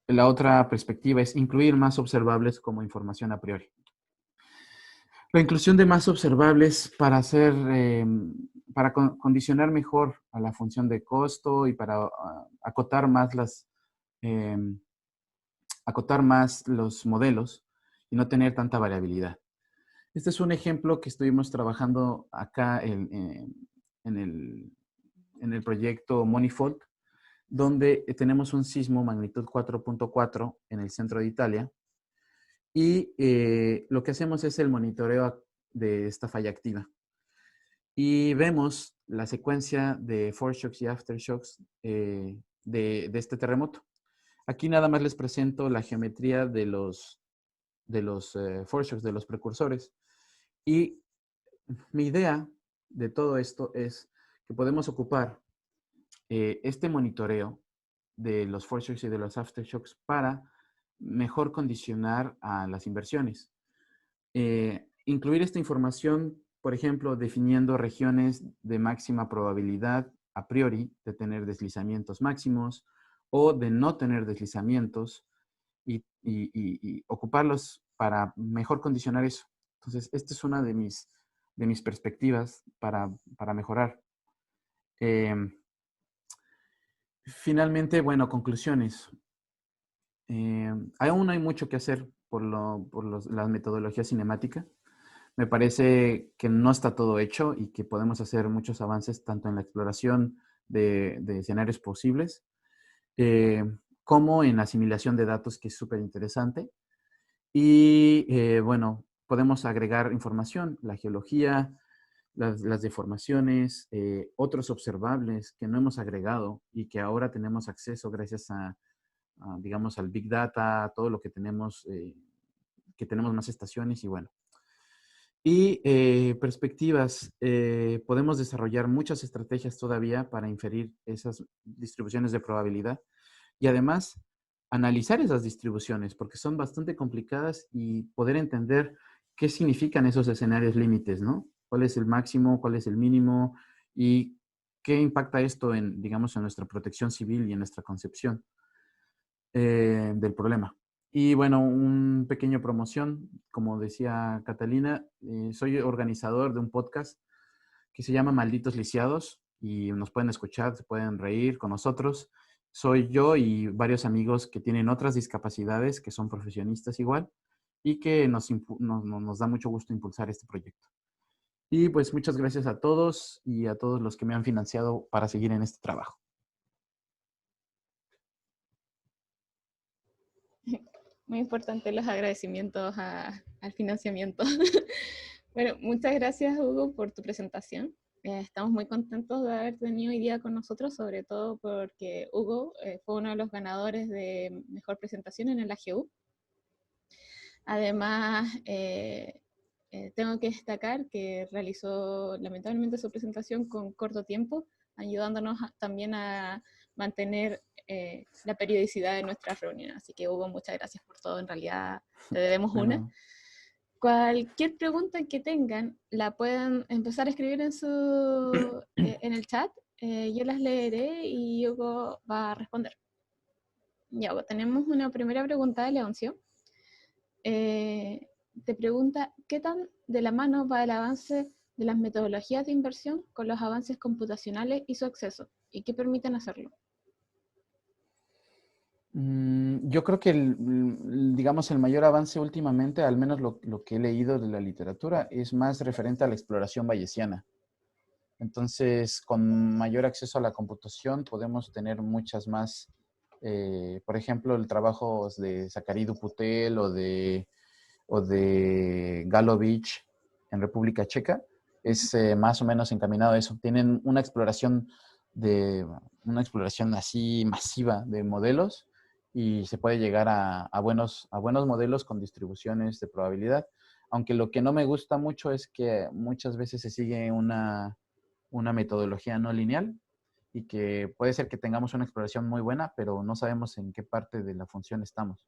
la otra perspectiva es incluir más observables como información a priori. La inclusión de más observables para para condicionar mejor a la función de costo y para acotar más los modelos y no tener tanta variabilidad. Este es un ejemplo que estuvimos trabajando acá en el proyecto Monifold, donde tenemos un sismo magnitud 4.4 en el centro de Italia y lo que hacemos es el monitoreo de esta falla activa. Y vemos la secuencia de foreshocks y aftershocks de este terremoto. Aquí nada más les presento la geometría de los foreshocks, de los precursores. Y mi idea de todo esto es que podemos ocupar este monitoreo de los foreshocks y de los aftershocks para mejor condicionar a las inversiones. Incluir esta información, por ejemplo, definiendo regiones de máxima probabilidad a priori de tener deslizamientos máximos o de no tener deslizamientos y ocuparlos para mejor condicionar eso. Entonces, esta es una de mis perspectivas para mejorar. Finalmente, bueno, conclusiones. Aún hay mucho que hacer por la metodología cinemática. Me parece que no está todo hecho y que podemos hacer muchos avances tanto en la exploración de escenarios posibles, como en asimilación de datos, que es súper interesante. Y bueno, podemos agregar información, la geología, las deformaciones, otros observables que no hemos agregado y que ahora tenemos acceso gracias digamos, al Big Data, a todo lo que tenemos más estaciones y bueno. Y perspectivas, podemos desarrollar muchas estrategias todavía para inferir esas distribuciones de probabilidad y además analizar esas distribuciones porque son bastante complicadas y poder entender qué significan esos escenarios límites, ¿no? ¿Cuál es el máximo, cuál es el mínimo y qué impacta esto en, digamos, en nuestra protección civil y en nuestra concepción del problema? Y bueno, un pequeño promoción, como decía Catalina, soy organizador de un podcast que se llama Malditos Lisiados y nos pueden escuchar, se pueden reír con nosotros. Soy yo y varios amigos que tienen otras discapacidades, que son profesionistas igual, y que nos da mucho gusto impulsar este proyecto. Y pues muchas gracias a todos y a todos los que me han financiado para seguir en este trabajo. Muy importante los agradecimientos al financiamiento. Bueno, muchas gracias, Hugo, por tu presentación. Estamos muy contentos de haber tenido hoy día con nosotros, sobre todo porque Hugo fue uno de los ganadores de mejor presentación en el AGU. Además, tengo que destacar que realizó lamentablemente su presentación con corto tiempo, ayudándonos también a mantener la periodicidad de nuestras reuniones. Así que Hugo, muchas gracias por todo. En realidad te debemos una. Bueno, Cualquier pregunta que tengan, la pueden empezar a escribir en el chat. Yo las leeré y Hugo va a responder. Ya, tenemos una primera pregunta de Leoncio. Te pregunta, ¿qué tan de la mano va el avance de las metodologías de inversión con los avances computacionales y su acceso? ¿Y qué permiten hacerlo? yo creo que, digamos, el mayor avance últimamente, al menos lo que he leído de la literatura, es más referente a la exploración bayesiana. Entonces, con mayor acceso a la computación, podemos tener muchas más, por ejemplo, el trabajo de Zachary Duputel o de Galovich en República Checa, es más o menos encaminado a eso. Tienen una exploración así masiva de modelos y se puede llegar a buenos modelos con distribuciones de probabilidad. Aunque lo que no me gusta mucho es que muchas veces se sigue una metodología no lineal y que puede ser que tengamos una exploración muy buena, pero no sabemos en qué parte de la función estamos.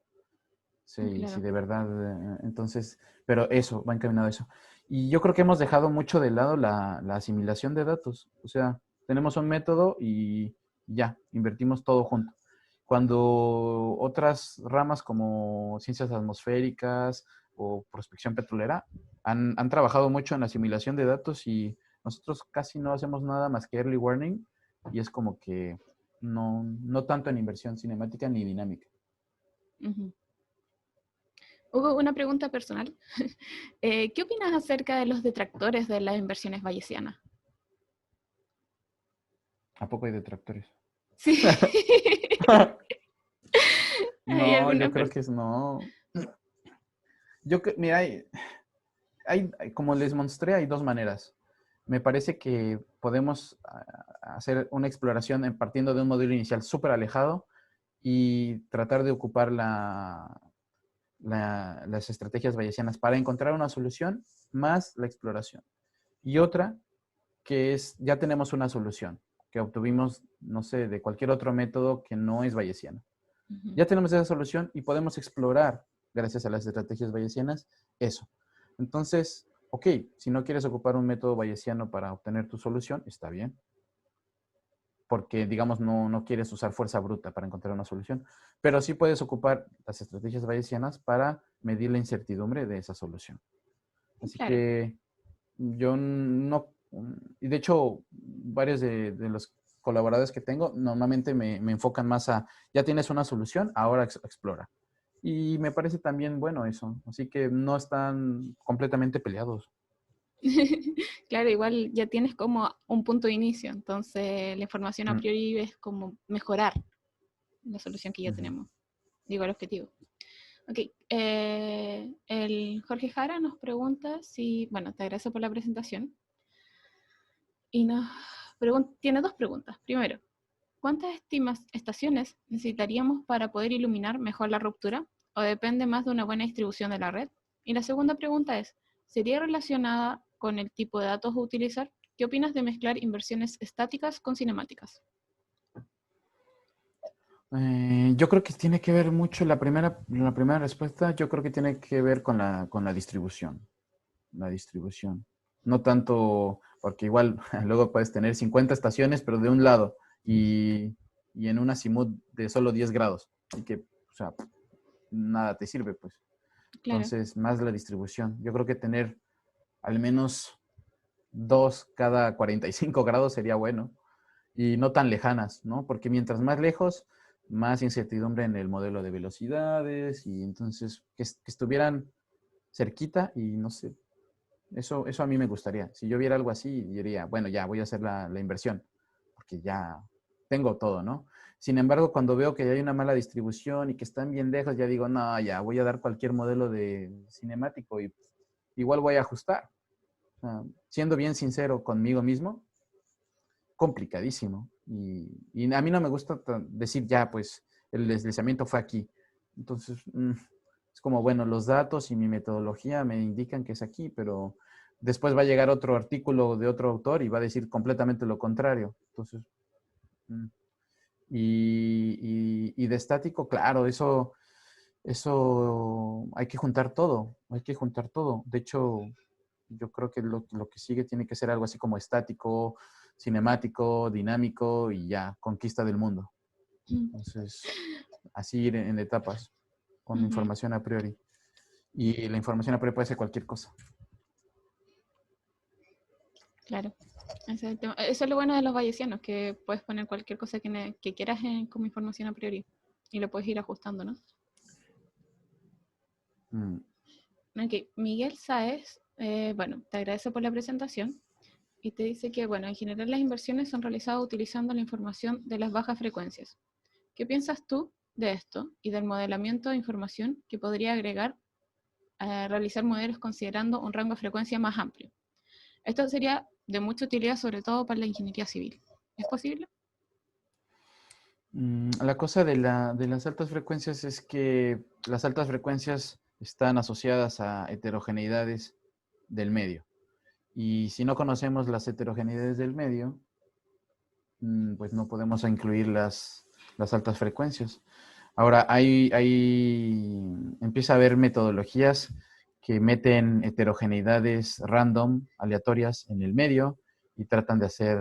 Sí, sí, Claro. de verdad. Entonces, pero eso, va encaminado a eso. Y yo creo que hemos dejado mucho de lado la asimilación de datos. O sea, tenemos un método y ya, invertimos todo junto. Cuando otras ramas como ciencias atmosféricas o prospección petrolera han trabajado mucho en la asimilación de datos y nosotros casi no hacemos nada más que early warning y es como que no tanto en inversión cinemática ni dinámica. Ujú. Hugo, una pregunta personal. ¿Qué opinas acerca de los detractores de las inversiones bayesianas? ¿A poco hay detractores? Sí. ¿Hay No, yo alguna creo persona? que es no. Mira, como les mostré, hay dos maneras. Me parece que podemos hacer una exploración partiendo de un modelo inicial súper alejado y tratar de ocupar las estrategias bayesianas para encontrar una solución más la exploración. Y otra que es, ya tenemos una solución que obtuvimos, no sé, de cualquier otro método que no es bayesiano. Ujú. Ya tenemos esa solución y podemos explorar, gracias a las estrategias bayesianas, eso. Entonces, ok, si no quieres ocupar un método bayesiano para obtener tu solución, está bien. Porque, digamos, no quieres usar fuerza bruta para encontrar una solución. Pero sí puedes ocupar las estrategias bayesianas para medir la incertidumbre de esa solución. Así Claro. que yo no, y de hecho, varios de los colaboradores que tengo normalmente me enfocan más a, ya tienes una solución, ahora explora. Y me parece también bueno eso, así que no están completamente peleados. Claro, igual ya tienes como un punto de inicio, entonces la información a Mm, priori es como mejorar la solución que ya ujú. tenemos, digo el objetivo. Ok, el Jorge Jara nos pregunta si, bueno, te agradezco por la presentación. Y tiene dos preguntas. Primero, ¿cuántas estaciones necesitaríamos para poder iluminar mejor la ruptura? ¿O depende más de una buena distribución de la red? Y la segunda pregunta es, ¿sería relacionada con el tipo de datos a utilizar? ¿Qué opinas de mezclar inversiones estáticas con cinemáticas? Yo creo que tiene que ver mucho la primera respuesta, yo creo que tiene que ver con la distribución. La distribución. No tanto, porque igual luego puedes tener 50 estaciones, pero de un lado y en un azimut de solo 10 grados. Y que, o sea, nada te sirve, pues. Claro. Entonces, más la distribución. Yo creo que tener al menos dos cada 45 grados sería bueno y no tan lejanas, ¿no? Porque mientras más lejos, más incertidumbre en el modelo de velocidades y entonces que estuvieran cerquita y no sé, eso a mí me gustaría. Si yo viera algo así, diría, bueno, ya voy a hacer la inversión, porque ya tengo todo, ¿no? Sin embargo, cuando veo que hay una mala distribución y que están bien lejos, ya digo, no, ya voy a dar cualquier modelo de cinemático y igual voy a ajustar. O sea, siendo bien sincero conmigo mismo, complicadísimo. Y a mí no me gusta decir, ya, pues el deslizamiento fue aquí. Entonces, es como, bueno, los datos y mi metodología me indican que es aquí, pero después va a llegar otro artículo de otro autor y va a decir completamente lo contrario. Entonces, mm, y de estático, claro, eso hay que juntar todo, hay que juntar todo. De hecho, yo creo que lo que sigue tiene que ser algo así como estático, cinemático, dinámico y ya, conquista del mundo. Entonces, así ir en etapas, con Ujú, información a priori. Y la información a priori puede ser cualquier cosa. claro. Ese es el tema. Eso es lo bueno de los bayesianos, que puedes poner cualquier cosa que quieras como información a priori y lo puedes ir ajustando, ¿no? Mm, Ok, Miguel Sáez, bueno, te agradece por la presentación y te dice que, bueno, en general las inversiones son realizadas utilizando la información de las bajas frecuencias. ¿Qué piensas tú de esto y del modelamiento de información que podría agregar a realizar modelos considerando un rango de frecuencia más amplio? Esto sería de mucha utilidad, sobre todo para la ingeniería civil. ¿Es posible? La cosa de las altas frecuencias es que las altas frecuencias están asociadas a heterogeneidades del medio. Y si no conocemos las heterogeneidades del medio, pues no podemos incluir las altas frecuencias. Ahora, empieza a haber metodologías que meten heterogeneidades random, aleatorias, en el medio y tratan de hacer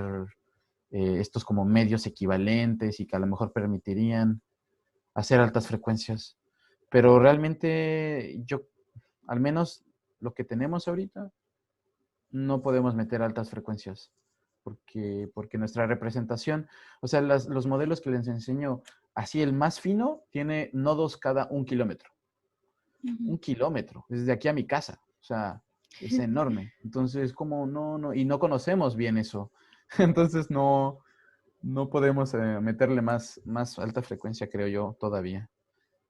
estos como medios equivalentes y que a lo mejor permitirían hacer altas frecuencias. Pero realmente al menos lo que tenemos ahorita, no podemos meter altas frecuencias porque nuestra representación, o sea, los modelos que les enseño, así el más fino tiene nodos cada 1 kilómetro. Ujú. 1 kilómetro, desde aquí a mi casa, o sea, es enorme. Entonces, como no, y no conocemos bien eso. Entonces, no podemos meterle más alta frecuencia, creo yo, todavía.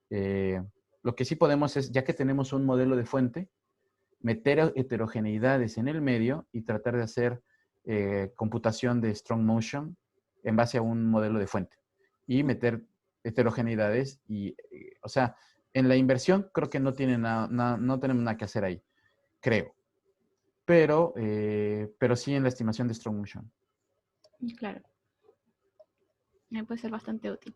Eh, lo que sí podemos es, ya que tenemos un modelo de fuente, meter heterogeneidades en el medio y tratar de hacer computación de strong motion en base a un modelo de fuente y meter heterogeneidades o sea, en la inversión creo que no no tenemos nada que hacer ahí, creo, pero sí en la estimación de strong motion. Claro, puede ser bastante útil.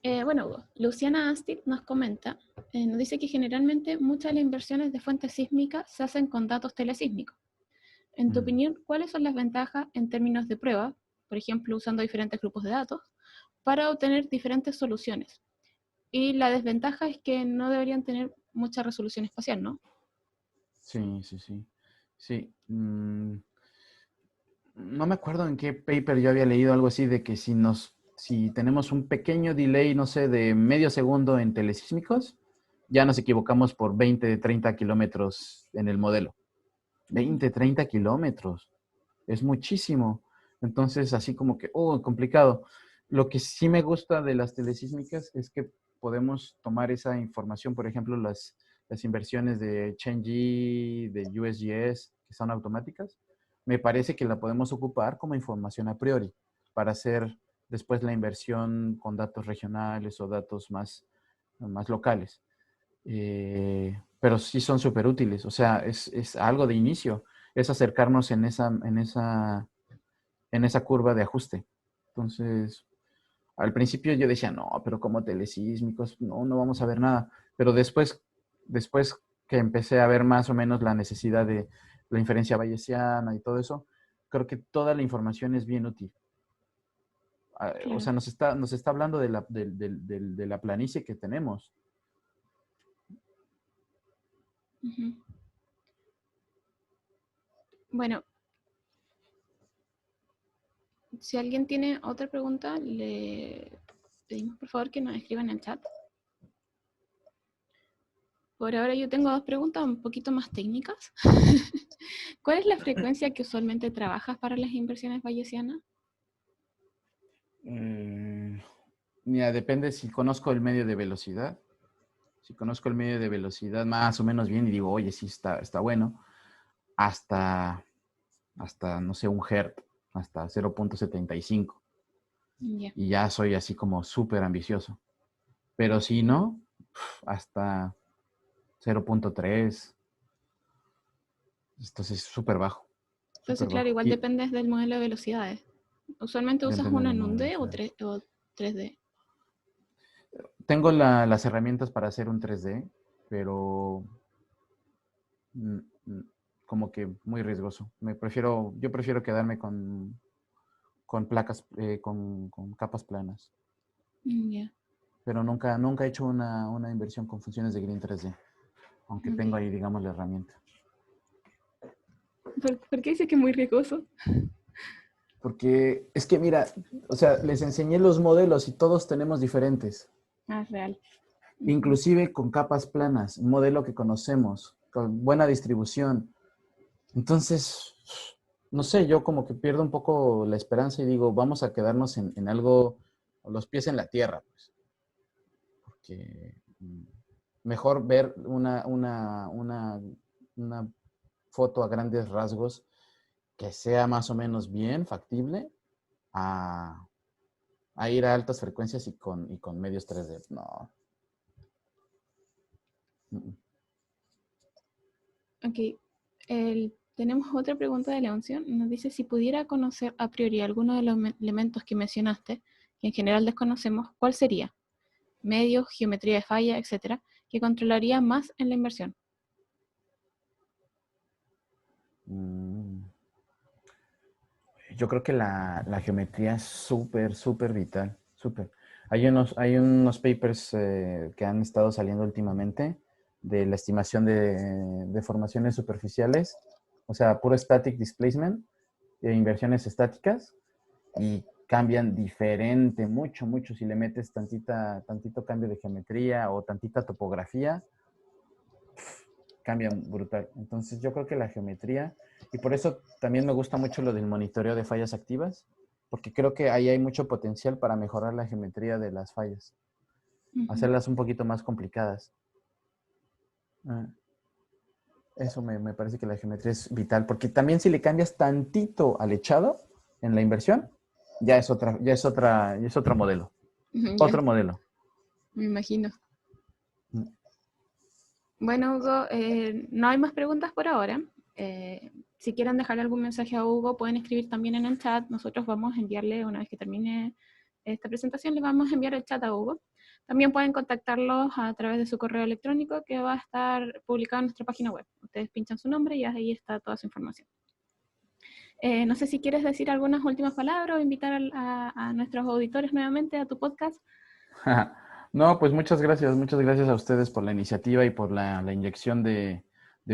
Bueno, Hugo, Luciana Astit nos comenta, nos dice que generalmente muchas de las inversiones de fuentes sísmicas se hacen con datos telesísmicos. En tu Mm. opinión, ¿cuáles son las ventajas en términos de prueba, por ejemplo, usando diferentes grupos de datos, para obtener diferentes soluciones? Y la desventaja es que no deberían tener mucha resolución espacial, ¿no? Sí, sí, sí. Sí. No me acuerdo en qué paper yo había leído algo así de que si tenemos un pequeño delay, no sé, de medio segundo en telesísmicos, ya nos equivocamos por 20, 30 kilómetros en el modelo. Ujú. 20, 30 kilómetros. Es muchísimo. Entonces, así como que, complicado. Lo que sí me gusta de las telesísmicas es que podemos tomar esa información, por ejemplo, las inversiones de ChangeGE, de USGS, que son automáticas, me parece que la podemos ocupar como información a priori para hacer después la inversión con datos regionales o datos más locales. Pero sí son súper útiles, o sea, es algo de inicio, es acercarnos en esa curva de ajuste. Entonces, al principio yo decía, no, pero como telesísmicos, no vamos a ver nada. Pero después que empecé a ver más o menos la necesidad de la inferencia bayesiana y todo eso, creo que toda la información es bien útil. O Claro. sea, nos está hablando de la planicie que tenemos. Ujú. Bueno, si alguien tiene otra pregunta, le pedimos por favor que nos escriban en el chat. Por ahora yo tengo dos preguntas un poquito más técnicas. ¿Cuál es la frecuencia que usualmente trabajas para las inversiones bayesianas? Mira, depende si conozco el medio de velocidad. Si conozco el medio de velocidad más o menos bien y digo, oye, sí está bueno, hasta, no sé, un hertz, hasta 0.75. Ya. Y ya soy así como súper ambicioso. Pero si no, hasta 0.3. Entonces es súper bajo, Entonces, súper claro, bajo. igual Y depende del modelo de velocidades. ¿Usualmente usas depende uno del en un modelo de D o, velocidad. o 3D? Tengo las herramientas para hacer un 3D, pero mm, mm, como que muy riesgoso. Yo prefiero quedarme con placas, con capas planas. Ya, Pero nunca he hecho una inversión con funciones de Green 3D, aunque ok. tengo ahí, digamos, la herramienta. ¿Por qué dices que es muy riesgoso? Porque es que, mira, o sea, les enseñé los modelos y todos tenemos diferentes. Ah, es real. Ujú. Inclusive con capas planas, un modelo que conocemos, con buena distribución. Entonces, no sé, yo como que pierdo un poco la esperanza y digo, vamos a quedarnos en algo, los pies en la tierra, pues, porque mejor ver una foto a grandes rasgos que sea más o menos bien factible a, a ir a altas frecuencias y con medios 3D. No. Ok. Tenemos otra pregunta de Leoncio. Nos dice si pudiera conocer a priori alguno de los elementos que mencionaste, que en general desconocemos, ¿cuál sería? Medios, geometría de falla, etcétera, que controlaría más en la inversión. Mm, Yo creo que la geometría es súper vital, súper. Hay unos papers que han estado saliendo últimamente de la estimación de formaciones superficiales, o sea, puro static displacement, inversiones estáticas, y cambian diferente, mucho. Si le metes tantito cambio de geometría o tantita topografía, cambian brutal. Entonces yo creo que la geometría, y por eso también me gusta mucho lo del monitoreo de fallas activas, porque creo que ahí hay mucho potencial para mejorar la geometría de las fallas, Ujú. hacerlas un poquito más complicadas. Eso me parece que la geometría es vital, porque también si le cambias tantito al echado en la inversión, ya es otro modelo. Ya, Otro modelo. me imagino. Bueno, Hugo, no hay más preguntas por ahora. Si quieren dejar algún mensaje a Hugo, pueden escribir también en el chat. Nosotros vamos a enviarle, una vez que termine esta presentación, le vamos a enviar el chat a Hugo. También pueden contactarlos a través de su correo electrónico que va a estar publicado en nuestra página web. Ustedes pinchan su nombre y ahí está toda su información. No sé si quieres decir algunas últimas palabras o invitar a nuestros auditores nuevamente a tu podcast. No, pues muchas gracias a ustedes por la iniciativa y por la inyección de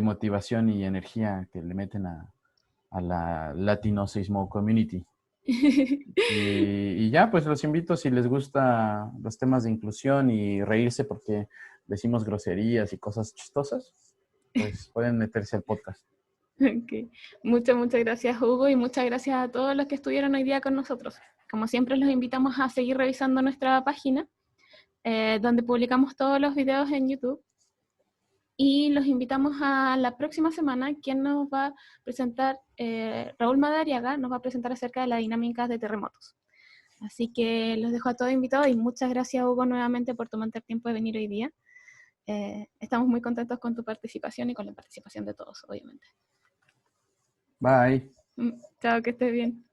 motivación y energía que le meten a la Latino Seismo Community. Y ya, pues los invito si les gusta los temas de inclusión y reírse porque decimos groserías y cosas chistosas, pues pueden meterse al podcast. Okay. Muchas gracias, Hugo, y muchas gracias a todos los que estuvieron hoy día con nosotros. Como siempre, los invitamos a seguir revisando nuestra página, donde publicamos todos los videos en YouTube. Y los invitamos a la próxima semana, quien nos va a presentar, Raúl Madariaga, nos va a presentar acerca de las dinámicas de terremotos. Así que los dejo a todos invitados y muchas gracias, Hugo, nuevamente por tomarte el tiempo de venir hoy día. Estamos muy contentos con tu participación y con la participación de todos, obviamente. Bye. Chao, que estés bien.